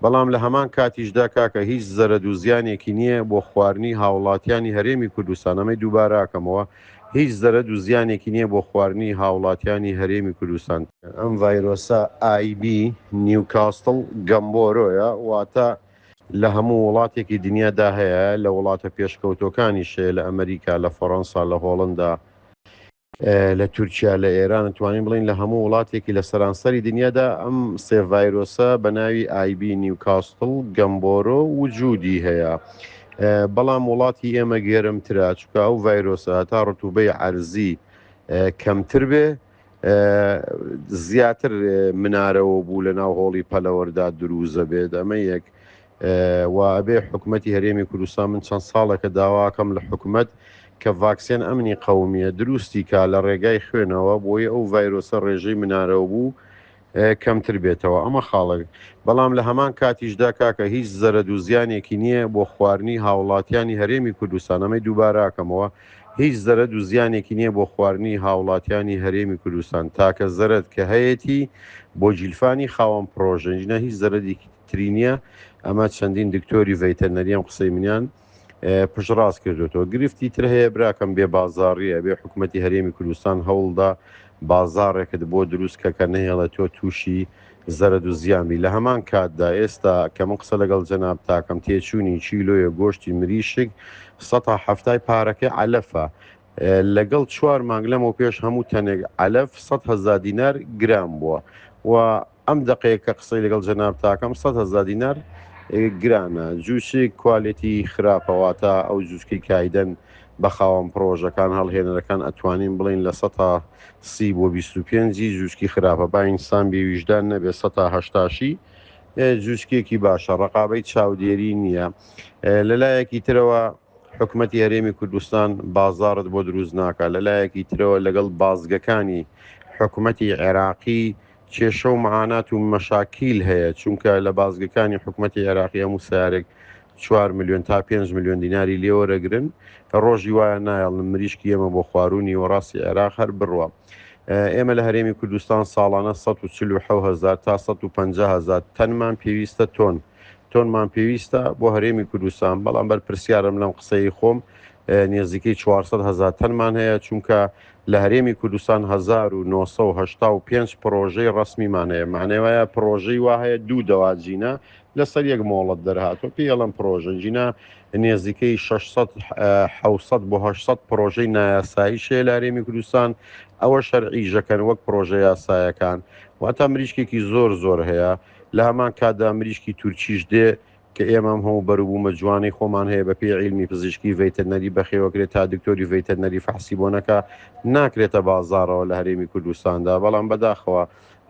بەڵام لە هەمان کاتیشدا کاکە هیچ زەرەد و زیانێکی نییە بۆ خواردنی هاوڵاتیانی هەرێمی کوردستان. ئەمەی دووباراکەمەوە هیچ زەرەد و زیانێکی نییە بۆ خواردنی هاوڵاتیانی هەرێمی کوردستان. ئەم ڤایرۆسە IB نیوکاستڵ گەمبۆرۆیە، واتە لە هەموو وڵاتێکی دنیادا هەیە، لە وڵاتە پێشکەوتەکانی شەیە، لە ئەمریکا، لە فەڕەنسا، لە هۆڵندا، لە تورکیا، لە ئێران، توانین بڵین لە هەموو وڵاتێکی لە سەرانسەری دنیادا ئەم سێ ڤایرۆسە بە ناوی IB نیوکاستڵ گەمبۆرۆ وجودی هەیە. بەڵام وڵاتی ئێمە گێرمترا، چونکە ئەو ڤایرۆسە تا ڕتوبەی عەرزی کەمتر بێ زیاتر منارەوە بوو لە ناو هۆڵی پەلەوەردا دروزە بێت. ئەمە یەک و ئەبێ حکوومەتی هەرێمی کوردستان، من چەند ساڵێکە داواکەم لە حکوومەت کە ڤاکسێن ئەمنی قەومیە دروستی کا لە ڕێگای خوێنەوە بۆی ئەو ڤایرۆسە ڕێژەی منارەوە بوو کەمتر بێتەوە. ئەمە خاڵک. بەڵام لە هەمان کاتیشدا کاکە هیچ زەرەد و زیانێکی نییە بۆ خواردنی هاوڵاتیانی هەرێمی کوردستان. ئەمەی دووباراکەمەوە هیچ زەرەد و زیانێکی نییە بۆ خواردنی هاوڵاتیانی هەرێمی کوردستان. تاکە زەرەد کە هەیەی بۆ جیلفانی خاوەن پرۆژەنجینە هیچ زەرەدێکی تری نییە. ئەمە چەندین دکتۆری ڤەیتەرنەریەم قسەی منیان پشتڕاست کردوێتەوە. گرفتی تر هەیە براکەم بێ بازاڕیە، بێ حکوومەتی هەرێمی کوردستان هەوڵدا بازاڕێکت بۆ دروستکە کە نەهێڵە تۆ تووشی زەرەد و زیامی. لە هەمان کاتدا ئێستا کە من قسە لەگەڵ جەناب تاکەم تێچوونی چیلۆیە گۆشتی مریشک ١٧٠ پارەکەی عەلەفە، لەگەڵ 4 مانگ لەمەوە پێش هەموو تەنێک عەلەف 100,000 دینار گرام بووە و ئەم دقەیە کە قسەی لەگەڵ جەناب تاکەم 100,000 دینار گرانە. جووچی کوالێتی خراپەواتە ئەو جوچکەی کایدەن بە خاوەن پرۆژەکان هەڵهێنەرەکان ئەتوانین بڵین لە 130 بۆ 25 جوچکی خراپە، با ئینسان بێویژدان نەبێ 180 جوچکێکی باشە، ڕقابەی چاودێری نییە. لەلایەکی ترەوە حکوومەتی هەرێمی کوردستان بازاڕت بۆ دروست ناکات. لەلایەکی ترەوە لەگەڵ بازگەکانی حکوومەتی عێراقی کێشە و مەعانات و مەشاکیل هەیە، چونکە لە بازگەکانی حکوومەتی عێراقی هەموو سارێک 4 میلیۆن تا 5 میلیۆن دیناری لێوەرەگرن، ڕۆژی وایە نایڵن مریشکی ئێمە بۆ خواروونی وەڕاستی عێراق هەر بڕوە. ئێمە لە هەرێمی کوردستان ساڵانە 147,000 تا 150,000 تەنمان پێویستە تۆنمان پێویستە بۆ هەرێمی کوردستان. بەڵام بەرپرسیارم لەم قسەی خۆم نێزیکەی 400,000 تەنمان هەیە، چونکە لە هەرێمی کوردستان 1985 پرۆژەی ڕسمیمان هەیە. معنەوەیە پرۆژەی وا هەیە 2 دەواجینە لەسەر یەک مۆڵەت دەرهاتوە. پێڵم پرۆژەنجینە نێزیکەی 600 بۆ 800 پرۆژەی نایاسایی شەیە لە هەرێمی کوردستان، ئەوە شەرعیژەکەن وەک پرۆژە یاسایەکان. واتە مریشکێکی زۆر هەیە. لە هەمان کاتدا مریشکی تورکیش دێ کە ئێمەم هەموو بەروبوومە جوانی خۆمان هەیە بە پێی عیلمی پزیشکی ڤەیتەرنەری بەخێوەکرێت تا دکتۆری ڤەیتەرنەری فەحسی بۆ نەکا ناکرێتە بازاڕەوە لە هەرێمی کوردستاندا. بەڵام بەداخەوە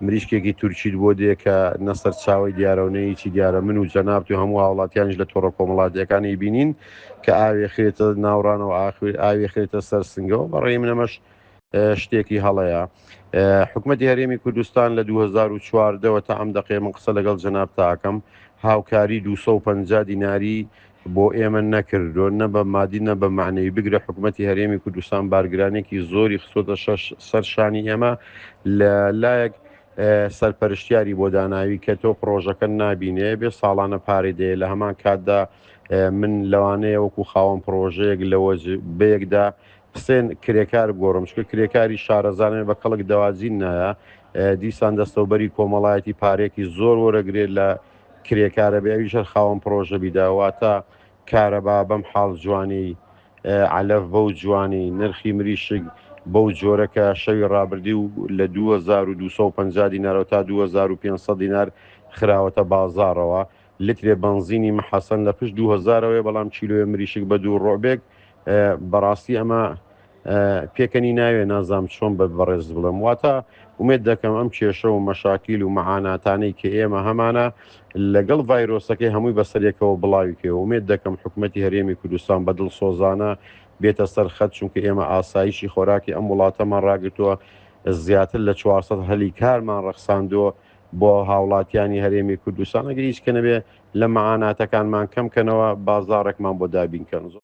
مریشکێکی تورکیت بۆ دێ کە نەسەر چاوی دیارەونەیەکی دیارە من و جەناب و هەموو هاوڵاتیانش لە تۆڕە کۆمەڵاتیەکانی بینین کە ئاوێ خێتە ناوڕانەوە ئاوێ خێتە سەر سنگەوە. بەڕێی منەمەش شتێکی هەڵەیە. حکوومەتی هەرێمی کوردستان لە 2014ەوە تا ئەم دەقێ من قسە لەگەڵ جەناب تاکەم هاوکاری 250 دیناری بۆ ئێمە نەکردو، نە بە مادی نە بە معنەوی. بگرە حکوومەتی هەرێمی کوردستان بارگرانێکی زۆری خسۆتە سەرشانی ئێمە لە لایەک سەرپەرشتیاری بۆ داناوی کە تۆ پرۆژەکە نابینێ بێ ساڵانە پارێ دێ. لە هەمان کاتدا من لەوانەیە وەکو خاوەن پرۆژەیەک لەوە بەیەکدا قسێن کرێکار گۆڕم، چکە کرێکاری شارەزانێ بە کەڵک دەواجین نایە. دیسان دەستەوبەری کۆمەڵایەتی پارێکی زۆر وەرەگرێت لە کرێکارە بێویژەر خاوەن پرۆژە بیداواتە کارەبا بەم حاڵ جوانی عەلەف بەو جوانی نرخی مریشک بەو جۆرەکە شەوی ڕابردی و لە 2250 دینارەوە تا 2500 دینار خراوەتە بازاڕەوە. لترێ بنزینی مەحەسەن لە پشت 2000ەوەی، بەڵام چیلۆیە مریشک بە 2 ڕۆبێک بەڕاستی ئەمە پێکەنی ناوێ نازام چۆن بە بەڕێز بڵم. واتە ومێت دەکەم ئەم کێشە و مەشاکیل و مەعاناتانەی کە ئێمە هەمانە لەگەڵ ڤایرۆسەکەی هەمووی بەسەرێکەوە بڵاویکەوە. ومێت دەکەم حکوومەتی هەرێمی کوردستان بەدڵ سۆزانە بێتە سەر خەت، چونکە ئێمە ئاسایشی خۆراکی ئەم وڵاتەمان ڕاگرتووە، زیاتر لە 400 هەلی کارمان ڕەخساندووە بۆ هاوڵاتیانی هەرێمی کوردستان. ئەگەر هیچ کە نەبێ لە مەعاناتەکانمان کەمکەنەوە بازاڕێکمان بۆ دابینکەن.